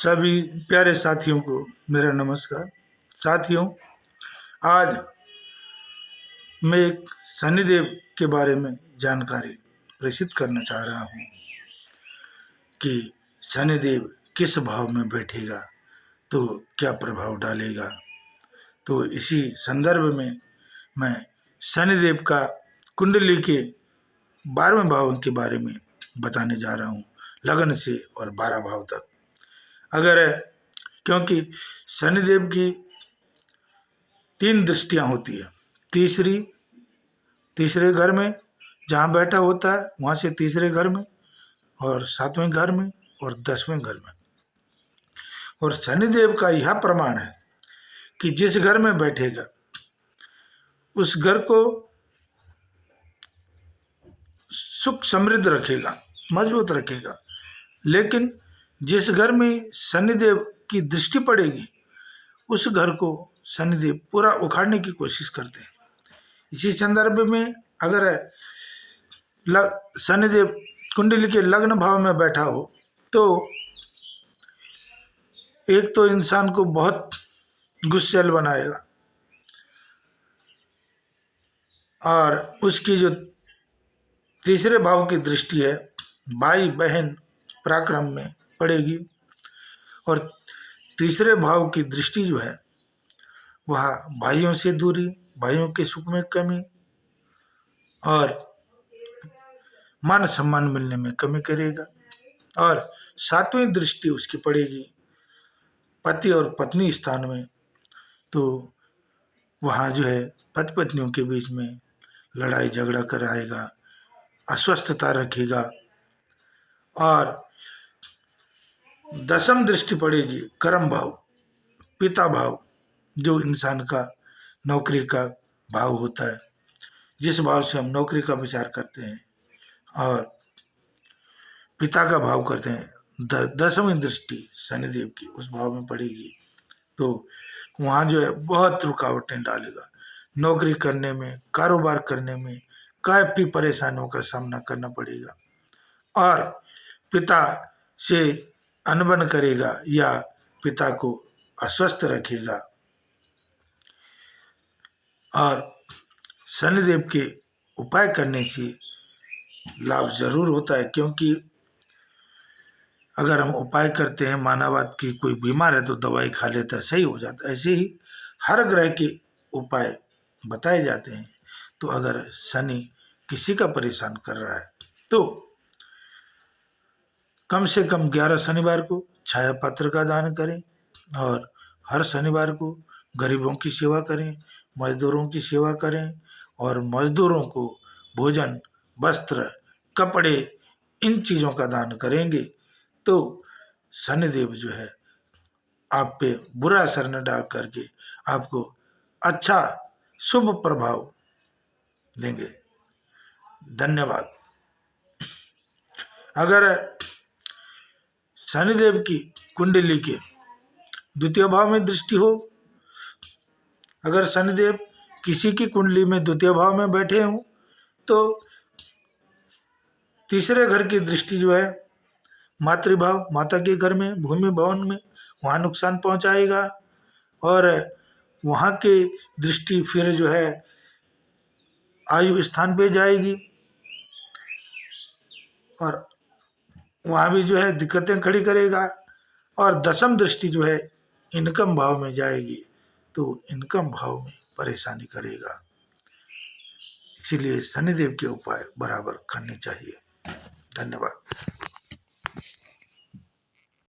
सभी प्यारे साथियों को मेरा नमस्कार। साथियों, आज मैं एक शनिदेव के बारे में जानकारी प्रेषित करना चाह रहा हूँ कि शनिदेव किस भाव में बैठेगा तो क्या प्रभाव डालेगा। तो इसी संदर्भ में मैं शनिदेव का कुंडली के 12वें भाव के बारे में बताने जा रहा हूँ, लगन से और 12 भाव तक। क्योंकि शनिदेव की 3 दृष्टियां होती है। तीसरे घर में जहाँ बैठा होता है वहाँ से तीसरे घर में, और 7वें घर में और 10वें घर में। और शनिदेव का यह प्रमाण है कि जिस घर में बैठेगा उस घर को सुख समृद्ध रखेगा, मजबूत रखेगा। लेकिन जिस घर में शनिदेव की दृष्टि पड़ेगी उस घर को शनिदेव पूरा उखाड़ने की कोशिश करते हैं। इसी संदर्भ में अगर शनिदेव कुंडली के लग्न भाव में बैठा हो तो एक तो इंसान को बहुत गुस्सैल बनाएगा, और उसकी जो तीसरे भाव की दृष्टि है भाई बहन पराक्रम में पड़ेगी, और तीसरे भाव की दृष्टि जो है वह भाइयों से दूरी, भाइयों के सुख में कमी और मान सम्मान मिलने में कमी करेगा। और 7वीं दृष्टि उसकी पड़ेगी पति और पत्नी स्थान में, तो वहाँ जो है पति पत्नियों के बीच में लड़ाई झगड़ा कराएगा, अस्वस्थता रखेगा। और 10वीं दृष्टि पड़ेगी कर्म भाव, पिता भाव, जो इंसान का नौकरी का भाव होता है, जिस भाव से हम नौकरी का विचार करते हैं और पिता का भाव करते हैं। 10वीं दृष्टि शनिदेव की उस भाव में पड़ेगी, तो वहाँ जो है बहुत रुकावटें डालेगा। नौकरी करने में, कारोबार करने में काफ़ी परेशानियों का सामना करना पड़ेगा, और पिता से अनबन करेगा या पिता को अस्वस्थ रखेगा। और शनिदेव के उपाय करने से लाभ जरूर होता है, क्योंकि अगर हम उपाय करते हैं, मानवाद की कोई बीमार है तो दवाई खा लेता है, सही हो जाता है। ऐसे ही हर ग्रह के उपाय बताए जाते हैं। तो अगर शनि किसी का परेशान कर रहा है तो कम से कम 11 शनिवार को छाया पत्र का दान करें, और हर शनिवार को गरीबों की सेवा करें, मजदूरों की सेवा करें, और मजदूरों को भोजन, वस्त्र, कपड़े, इन चीज़ों का दान करेंगे तो शनिदेव जो है आप पे बुरा असर न डाल करके आपको अच्छा शुभ प्रभाव देंगे। धन्यवाद। अगर शनिदेव की कुंडली के 2 भाव में दृष्टि हो, अगर शनिदेव किसी की कुंडली में 2 भाव में बैठे हों तो तीसरे घर की दृष्टि जो है मातृभाव, माता के घर में, भूमि भवन में, वहाँ नुकसान पहुँचाएगा। और वहाँ की दृष्टि फिर जो है आयु स्थान पे जाएगी, और वहाँ भी जो है दिक्कतें खड़ी करेगा। और 10वीं दृष्टि जो है इनकम भाव में जाएगी, तो इनकम भाव में परेशानी करेगा। इसीलिए शनिदेव के उपाय बराबर करने चाहिए। धन्यवाद।